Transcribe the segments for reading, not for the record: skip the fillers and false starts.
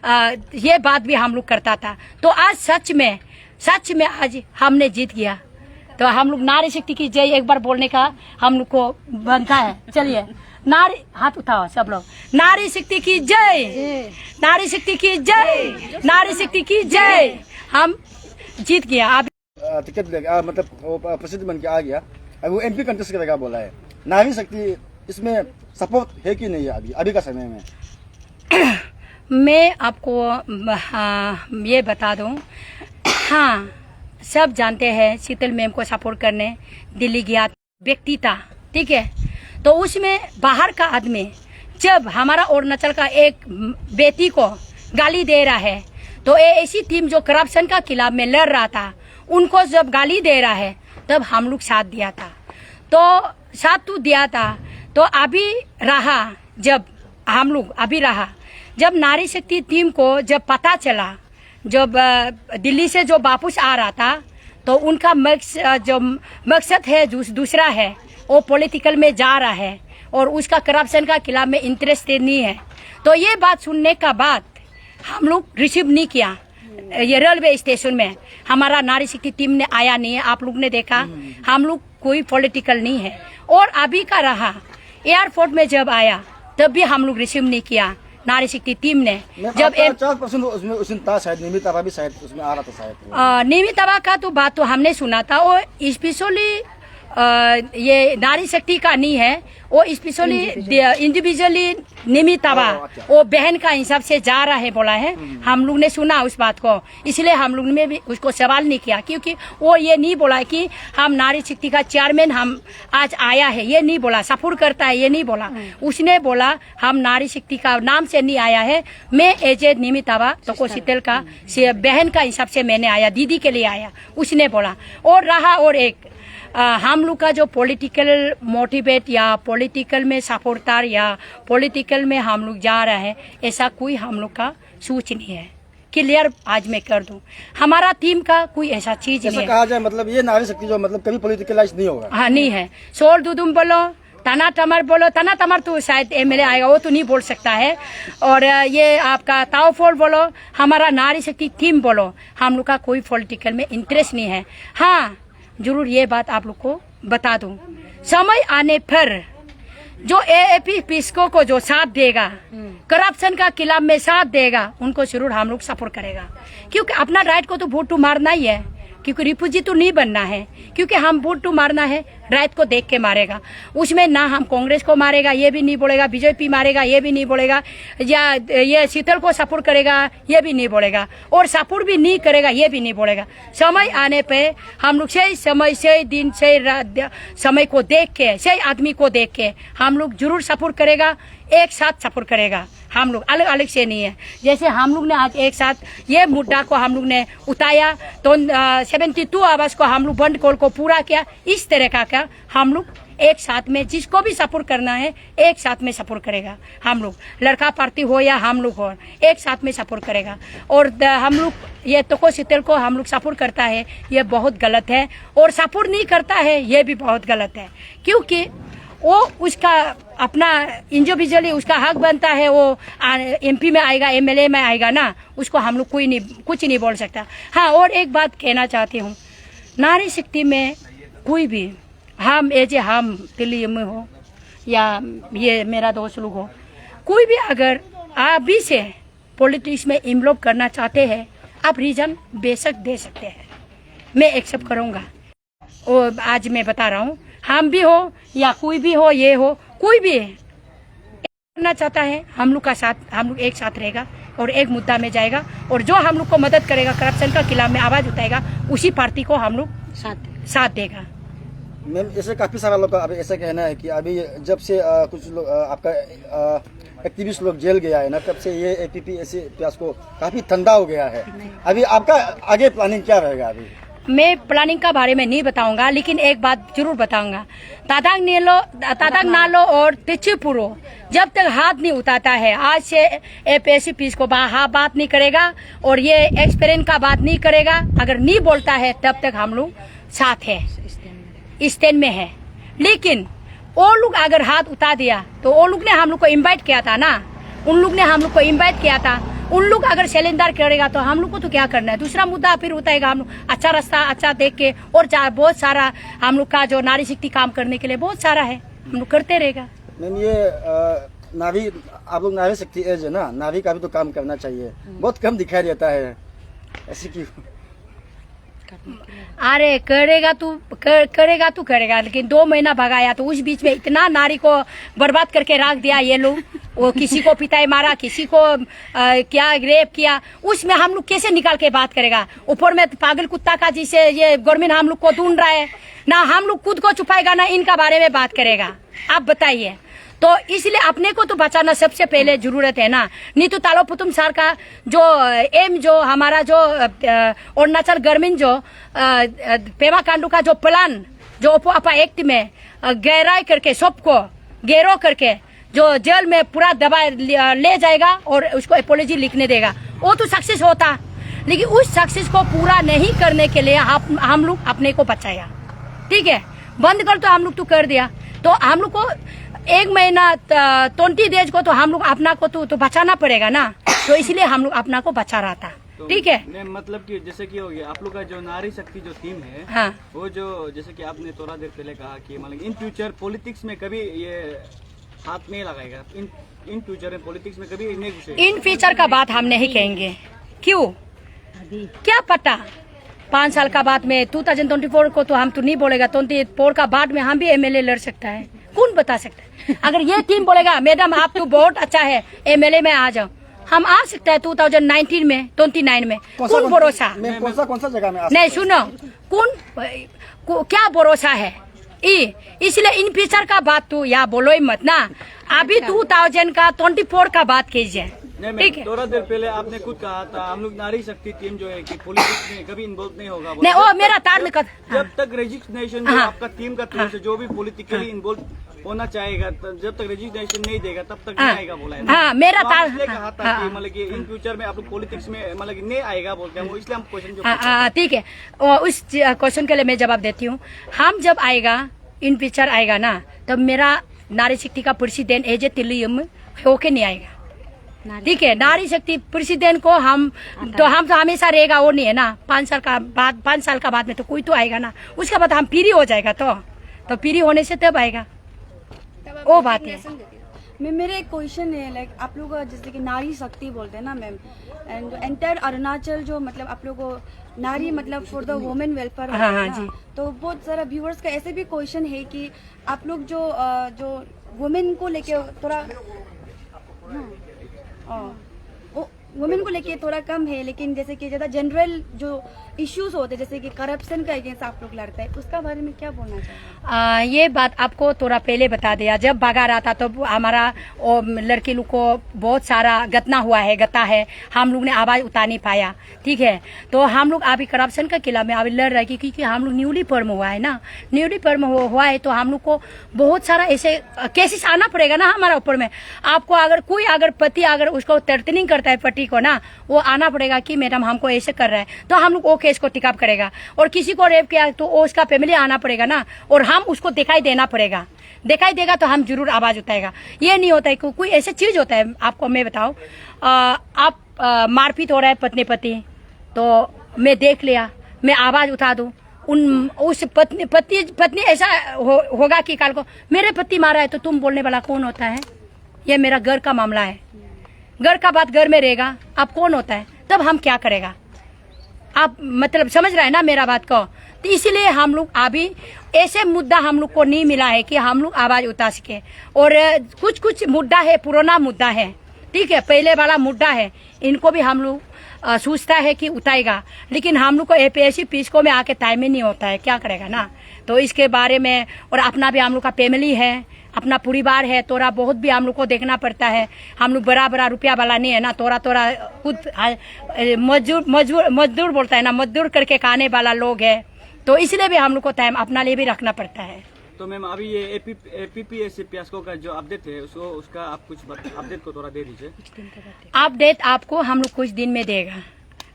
ये बात भी हम लोग करता था। तो आज सच में आज हमने जीत गया। तो हम लोग नारी शक्ति की जय एक बार बोलने का हम लोग को बनता है। चलिए नारी, हाथ उठाओ सब लोग, नारी शक्ति की जय, नारी शक्ति की जय, नारी शक्ति की जय। हम जीत गया। अब टिकट मतलब वो प्रसिद्ध बन के आ गया, अब वो MP कंटेस्ट करेगा बोला है। नारी शक्ति इसमें सपोर्ट है कि नहीं है अभी का समय में? मैं आपको ये बता दूं, हाँ सब जानते हैं शीतल मैम को सपोर्ट करने दिल्ली गया व्यक्ति था, ठीक है। तो उसमें बाहर का आदमी जब हमारा अरुणाचल का एक बेटी को गाली दे रहा है, तो ये ऐसी टीम जो करप्शन का खिलाफ में लड़ रहा था, उनको जब गाली दे रहा है तब हम लोग साथ दिया था। तो साथ तो दिया था, तो अभी रहा जब हम लोग अभी रहा जब नारी शक्ति टीम को जब पता चला, जब दिल्ली से जो वापस आ रहा था, तो उनका जो मकसद है दूसरा है, वो पॉलिटिकल में जा रहा है और उसका करप्शन का खिलाफ में इंटरेस्टेड नहीं है। तो ये बात सुनने का बाद हम लोग रिसीव नहीं किया। ये रेलवे स्टेशन में हमारा नारी शक्ति टीम ने आया नहीं है, आप लोग ने देखा। हम लोग कोई पॉलिटिकल नहीं है। और अभी का रहा एयरपोर्ट में जब आया तब भी हम लोग रिसीव नहीं किया नारी शक्ति टीम ने। जब 4% उसमें था शायद, निमिता भी शायद उसमें आ रहा था शायद। निमिता का तो बात तो हमने सुना था, वो स्पेशली ये नारी शक्ति का नहीं है, वो स्पेशली इंडिविजुअली निमितावा वो बहन का हिसाब से जा रहा है बोला है। हम लोग ने सुना उस बात को, इसलिए हम लोग ने भी उसको सवाल नहीं किया, क्योंकि वो ये नहीं बोला कि हम नारी शक्ति का चेयरमैन हम आज आया है, ये नहीं बोला, सपोर्ट करता है ये नहीं बोला। उसने बोला हम नारी शक्ति का नाम से नहीं आया है, मैं एज ए निमितावा तो शीतल का बहन का हिसाब से मैंने आया, दीदी के लिए आया, उसने बोला। और रहा और एक हम लोग का जो पॉलिटिकल मोटिवेट या पॉलिटिकल में सपोर्टर या पॉलिटिकल में हम लोग जा रहे हैं, ऐसा कोई हम लोग का सोच नहीं है। क्लियर आज मैं कर दूं, हमारा टीम का कोई ऐसा चीज नहीं है। कहा जाए मतलब ये नारी शक्ति जो मतलब कभी पॉलिटिकलाइज नहीं होगा। हाँ नहीं है। शोर दुदुम बोलो, तना तमर बोलो, तना तमर तो शायद MLA आएगा, वो तो नहीं बोल सकता है। और ये आपका ताओफोल बोलो, हमारा नारी शक्ति टीम बोलो, हम लोग का कोई पॉलिटिकल में इंटरेस्ट नहीं है। हाँ जरूर ये बात आप लोग को बता दूं, समय आने पर जो AAP पिस्को को जो साथ देगा, करप्शन का खिलाफ में साथ देगा, उनको जरूर हम लोग सपोर्ट करेगा। क्योंकि अपना राइट को तो वोट टू मारना ही है, क्योंकि रिफ्यूजी तो नहीं बनना है। क्योंकि हम वोट टू मारना है, राइट को देख के मारेगा। उसमें ना हम कांग्रेस को मारेगा ये भी नहीं बोलेगा, BJP मारेगा ये भी नहीं बोलेगा, या ये शीतल को सपोर्ट करेगा ये भी नहीं बोलेगा, और सपोर्ट भी नहीं करेगा ये भी नहीं बोलेगा। समय आने पे हम लोग सही समय, सही दिन, सही समय को देख के, सही आदमी को देख के हम लोग जरूर सपोर्ट करेगा, एक साथ सपोर्ट करेगा। हम लोग अलग अलग से नहीं है। जैसे हम लोग ने आज एक साथ ये मुद्दा को हम लोग ने उठाया, तो 72 आवर्स को हम लोग बंद कॉल को पूरा किया। इस तरह का हम लोग एक साथ में जिसको भी सपोर्ट करना है एक साथ में सपोर्ट करेगा। हम लोग लड़का पार्टी हो या हम लोग हो, एक साथ में सपोर्ट करेगा। और हम लोग ये तो शीतल को हम लोग सपोर्ट करता है ये बहुत गलत है, और सपोर्ट नहीं करता है ये भी बहुत गलत है। क्योंकि वो उसका अपना इंडिविजुअली उसका हक बनता है, वो MP में आएगा, MLA में आएगा ना, उसको हम लोग कुछ नहीं बोल सकता। हाँ और एक बात कहना चाहती हूँ, नारी शक्ति में कोई भी हम हम दिल्ली में हो या ये मेरा दोस्त लोग हो, कोई भी अगर अभी से पॉलिटिक्स में इन्वॉल्व करना चाहते हैं, आप रीजन बेशक दे सकते हैं, मैं एक्सेप्ट करूँगा। और आज मैं बता रहा हूँ, हम भी हो या कोई भी हो, ये हो कोई भी करना चाहता है, हम लोग का साथ, हम लोग एक साथ रहेगा और एक मुद्दा में जाएगा, और जो हम लोग को मदद करेगा, करप्शन का खिलाफ में आवाज उठाएगा, उसी पार्टी को हम लोग साथ देगा। मैम जैसे काफी सारा लोग का अभी ऐसा कहना है कि अभी जब से कुछ लोग आपका एक्टिविस्ट लोग जेल गया है ना, तब से ये APP ऐसे प्यास को काफी ठंडा हो गया है। अभी आपका आगे प्लानिंग क्या रहेगा? अभी मैं प्लानिंग का बारे में नहीं बताऊंगा, लेकिन एक बात जरूर बताऊंगा, तादांग नालो और तिच्चीपुरो जब तक हाथ नहीं उठाता है, आज से APSP को बात नहीं करेगा और ये एक्सपीरियंस का बात नहीं करेगा, अगर नहीं बोलता है तब तक हम लोग साथ है, स्टैंड में है। लेकिन वो लोग अगर हाथ उठा दिया, तो वो लोग ने हम लोग को इनवाइट किया था ना, उन लोग ने हम लोग को इनवाइट किया था, उन लोग अगर सिलेंडर करेगा तो हम लोग को तो क्या करना है। दूसरा मुद्दा फिर उठाएगा हम लोग, अच्छा रास्ता अच्छा देख के, और बहुत सारा हम लोग का जो नारी शक्ति काम करने के लिए बहुत सारा है, हम लोग करते रहेगा। मैम ये नारी, आप लोग नारी शक्ति एज है ना, नारी का भी तो काम करना चाहिए, बहुत कम दिखाई देता है, ऐसे क्यों? अरे करेगा तू करेगा, लेकिन 2 महीना भगाया तो उस बीच में इतना नारी को बर्बाद करके रख दिया ये लोग। वो किसी को पिटाई मारा, किसी को क्या रेप किया, उसमें हम लोग कैसे निकाल के बात करेगा। ऊपर में पागल कुत्ता का जिसे ये गवर्नमेंट हम लोग को ढूंढ रहा है ना, हम लोग खुद को छुपाएगा ना इनका बारे में बात करेगा। आप बताइए, तो इसलिए अपने को तो बचाना सबसे पहले जरूरत है ना। नहीं तो तालो पुतुम सर का जो एम, जो हमारा जो अरुणाचल गवर्नमेंट जो पेमा कांडू का जो प्लान जो अपा एक्ट में गहराई करके सबको गैरो करके जो जेल में पूरा दबा ले जाएगा और उसको एपोलॉजी लिखने देगा, वो तो सक्सेस होता। लेकिन उस सक्सेस को पूरा नहीं करने के लिए हम लोग अपने को बचाया, ठीक है। बंद कर तो हम लोग तो कर दिया, तो हम लोग को 1 महीना 20 डेज को तो हम लोग अपना को तो बचाना पड़ेगा ना, तो इसलिए हम लोग अपना को बचा रहा था, ठीक है। मतलब कि जैसे कि हो गया आप लोग का जो नारी शक्ति जो थीम है, हाँ, वो जो जैसे कि आपने थोड़ा देर पहले कहा कि मतलब इन फ्यूचर पॉलिटिक्स में कभी ये हाथ नहीं लगाएगा, इन फ्यूचर में पॉलिटिक्स में कभी नहीं घुसेगा। इन फ्यूचर का बात हम नहीं कहेंगे, क्यों, क्या पता 5 साल का बाद में 2024 को तो हम तो नहीं बोलेगा, 24 का बाद में हम भी MLA लड़ सकता है, कौन बता सकता है। अगर ये टीम बोलेगा मैडम आप तो बहुत अच्छा है MLA में आ जाओ, हम आ सकते हैं 2019 में 29 में, कौन भरोसा। कौन सा जगह में नहीं सुनो, क्या भरोसा है, इसलिए इन फ्यूचर का बात तो या बोलो ही मत ना, अभी 2024 का बात कीजिए, ठीक है। थोड़ा देर पहले आपने खुद कहा था हम लोग नारी शक्ति टीम जो है कि पॉलिटिक्स में कभी इन्वॉल्व नहीं होगा। नहीं, वो मेरा तार निकल, जब तक रजिस्ट्रेशन जो आपका टीम का तरफ से जो भी पॉलिटिकली इन्वॉल्व होना चाहेगा, जब तक रजिस्ट्रेशन नहीं देगा तब तक नहीं आएगा बोला है। हाँ, मेरा तो तार इसलिए कहा था कि मतलब कि इन फ्यूचर में आप लोग पॉलिटिक्स में मतलब नहीं आएगा बोलते हैं, इसलिए हम क्वेश्चन ठीक है, और उस क्वेश्चन के लिए मैं जवाब देती हूँ। हम जब आएगा इन फ्यूचर आएगा ना, तब मेरा नारी शक्ति का प्रेसिडेंट एज ए तिलियम होके नहीं आएगा, ठीक है। नारी शक्ति प्रेसिडेंट को हम तो हमेशा रहेगा, वो नहीं है ना। 5 साल का बाद में तो कोई तो आएगा ना, उसके बाद हम फ्री हो जाएगा, तो फ्री होने से तब आएगा, वो बात है। मैम मेरा एक क्वेश्चन है, लाइक आप लोग जैसे कि नारी शक्ति बोलते हैं ना मैम, एंड एंटायर अरुणाचल जो मतलब आप लोग को नारी मतलब फॉर द वुमेन वेलफेयर, हाँ जी। तो बहुत सारा व्यूअर्स का ऐसे भी क्वेश्चन है कि आप लोग जो वुमेन को लेके थोड़ा वुमेन को लेके थोड़ा कम है, लेकिन जैसे कि ज्यादा जनरल जो इश्यूज होते हैं जैसे कि करप्शन का अगेंस्ट आप लोग लड़ता है, उसका बारे में क्या बोलना चाहिए। ये बात आपको थोड़ा पहले बता दिया, जब भगा रहा था तो हमारा लड़की लोग को बहुत सारा गता है, हम लोग ने आवाज उठा नहीं पाया, ठीक है। तो हम लोग अभी करप्शन के खिलाफ में अभी लड़ रहे हैं, क्योंकि हम लोग न्यूली फॉर्म हुआ है ना, न्यूली फॉर्म हुआ है तो हम लोग को बहुत सारा ऐसे केसेस आना पड़ेगा ना हमारा ऊपर में। आपको अगर पति अगर उसको थ्रेटनिंग करता है पति को ना, वो आना पड़ेगा कि मैडम हमको ऐसे कर रहा है, तो हम लोग वो केस को टिकअप करेगा। और किसी को रेप किया तो उसका फैमिली आना पड़ेगा ना, और हम उसको दिखाई देना पड़ेगा, दिखाई देगा तो हम जरूर आवाज उठाएगा। ये नहीं होता है कि कोई ऐसे चीज होता है, आपको मैं बताऊं, आप मारपीट हो रहा है पति, तो मैं देख लिया, मैं आवाज उठा दूं, उस पत्नी ऐसा होगा कि कल को मेरे पति मारा है तो तुम बोलने वाला कौन होता है। ये मेरा घर का मामला है, घर का बात घर में रहेगा, आप कौन होता है, तब हम क्या करेगा। आप मतलब समझ रहे हैं ना मेरा बात को। तो इसलिए हम लोग अभी ऐसे मुद्दा हम लोग को नहीं मिला है कि हम लोग आवाज उठा सके। और कुछ मुद्दा है, पुराना मुद्दा है, ठीक है, पहले वाला मुद्दा है, इनको भी हम लोग सोचता है कि उठाएगा, लेकिन हम लोग को APSC पीसको में आके टाइम ही नहीं होता है, क्या करेगा ना। तो इसके बारे में, और अपना भी हम लोग का फैमिली है, अपना परिवार है, तोरा बहुत भी हम लोग को देखना पड़ता है। हम लोग बड़ा रुपया वाला नहीं है ना, तोरा खुद मजदूर बोलता है ना, मजदूर करके खाने वाला लोग है, तो इसलिए भी हम लोग को टाइम अपना लिए भी रखना पड़ता है। तो मैम अभी ये APPSC पियास्को का जो अपडेट है उसका आप कुछ अपडेट को थोड़ा दे दीजिए। अपडेट आपको हम लोग कुछ दिन में देगा,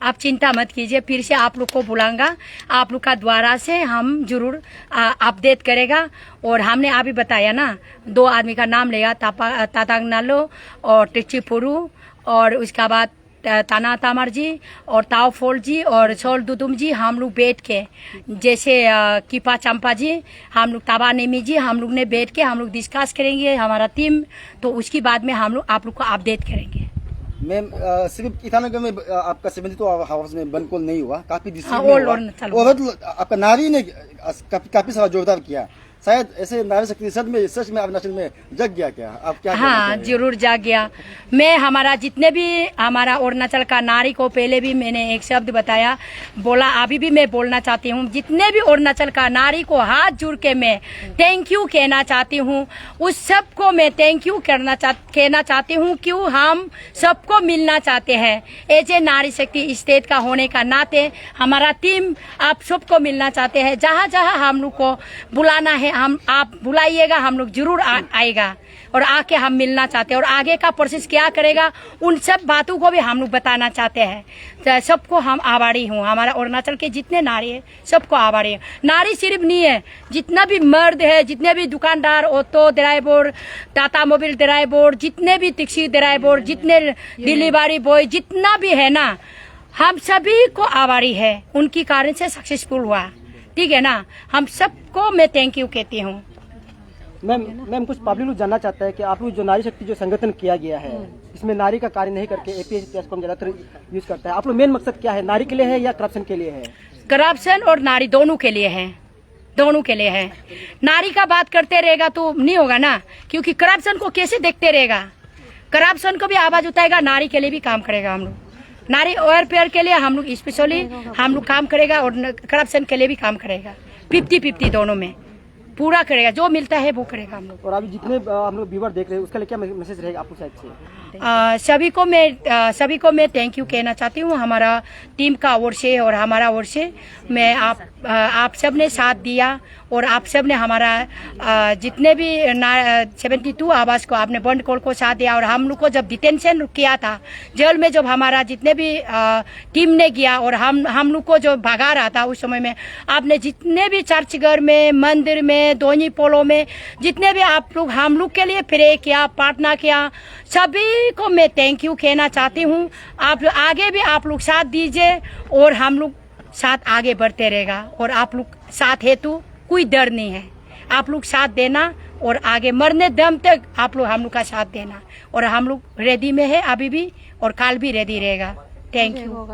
आप चिंता मत कीजिए, फिर से आप लोग को बुलाऊंगा, आप लोग का द्वारा से हम जरूर अपडेट करेगा। और हमने अभी बताया ना, 2 आदमी का नाम लेगा, तातांग नालो और टिच्ची पुरू, और उसके बाद ताना तामर जी और ताओ फोल जी और छोल दुदुम जी हम लोग बैठ के, जैसे कीपा चंपा जी, हम लोग ताबा नेमी जी, हम लोग ने बैठ के हम लोग डिस्कस करेंगे हमारा टीम, तो उसके बाद में हम लोग आप लोग को अपडेट करेंगे। मैम सिर्फ ईटानगर में आपका 72 हाउस में बंद कॉल नहीं हुआ, काफी हाँ, डिस्ट्रिक्ट में और हुआ। चलो। और आपका नारी ने काफी सारा जोरदार किया, शायद ऐसे नारी शक्ति सच में अरुणाचल में जग गया क्या? आप क्या कहना हाँ, चाहेंगे? जरूर जाग गया। मैं हमारा जितने भी हमारा अरुणाचल का नारी को पहले भी मैंने एक शब्द बताया, बोला, अभी भी मैं बोलना चाहती हूँ, जितने भी अरुणाचल का नारी को हाथ जोड़ के मैं थैंक यू कहना चाहती हूँ। उस सबको मैं थैंक यू कहना चाहती हूँ, क्यों हम सबको मिलना चाहते हैं। एज ए नारी शक्ति स्टेट का होने का नाते हमारा टीम आप सबको मिलना चाहते हैं। जहाँ जहाँ हम लोग को बुलाना है, हम आप बुलाइएगा, हम लोग जरूर आएगा और आके हम मिलना चाहते हैं। और आगे का प्रोसेस क्या करेगा, उन सब बातों को भी हम लोग बताना चाहते हैं। तो सबको हम आभारी हूँ, हमारा अरुणाचल के जितने नारी है सबको आभारी है। नारी सिर्फ नहीं है, जितना भी मर्द है, जितने भी दुकानदार, auto driver, Tata mobile driver, जितने भी टैक्सी ड्राइवर, जितने डिलीवरी बॉय, जितना भी है ना, हम सभी को आभारी है। उनकी कारण से सक्सेसफुल हुआ, ठीक है ना। हम सबको मैं थैंक यू कहती हूँ। मैम कुछ पब्लिक लोग जानना चाहता है कि आप लोग जो नारी शक्ति जो संगठन किया गया है, इसमें नारी का कार्य नहीं करके एपीएस इतिहास को हम ज्यादातर यूज करता है। आप लोग मेन मकसद क्या है, नारी के लिए है या करप्शन के लिए है? करप्शन और नारी दोनों के लिए है, दोनों के लिए है। नारी का बात करते रहेगा तो नहीं होगा ना, क्योंकि करप्शन को कैसे देखते रहेगा। करप्शन को भी आवाज उठाएगा, नारी के लिए भी काम करेगा। हम लोग नारी वेलफेयर के लिए हम लोग स्पेशली हम लोग काम करेगा और करप्शन के लिए भी काम करेगा। 50-50 दोनों में पूरा करेगा, जो मिलता है वो करेगा हम लोग। और अभी जितने हम लोग व्यूअर देख रहे हैं उसके लिए क्या मैसेज रहेगा आपको साइड से? सभी को मैं थैंक यू कहना चाहती हूँ, हमारा टीम का ओर से और हमारा ओर से। मैं आप सब ने साथ दिया और आप सब ने हमारा जितने भी 72 आवास को आपने बंद कॉल को साथ दिया। और हम लोग को जब डिटेंशन किया था जेल में, जब हमारा जितने भी टीम ने किया और हम लोग को जो भगा रहा था, उस समय में आपने जितने भी चर्चघर में, मंदिर में, दोनी पोलो में जितने भी आप लोग हम लोग के लिए प्रे किया, प्रार्थना किया, सभी को मैं थैंक यू कहना चाहती हूँ। आप आगे भी आप लोग साथ दीजिए और हम लोग साथ आगे बढ़ते रहेगा। और आप लोग साथ है तो कोई डर नहीं है, आप लोग साथ देना और आगे मरने दम तक आप लोग हम लोग का साथ देना। और हम लोग रेडी में है अभी भी और कल भी रेडी रहेगा। Thank you.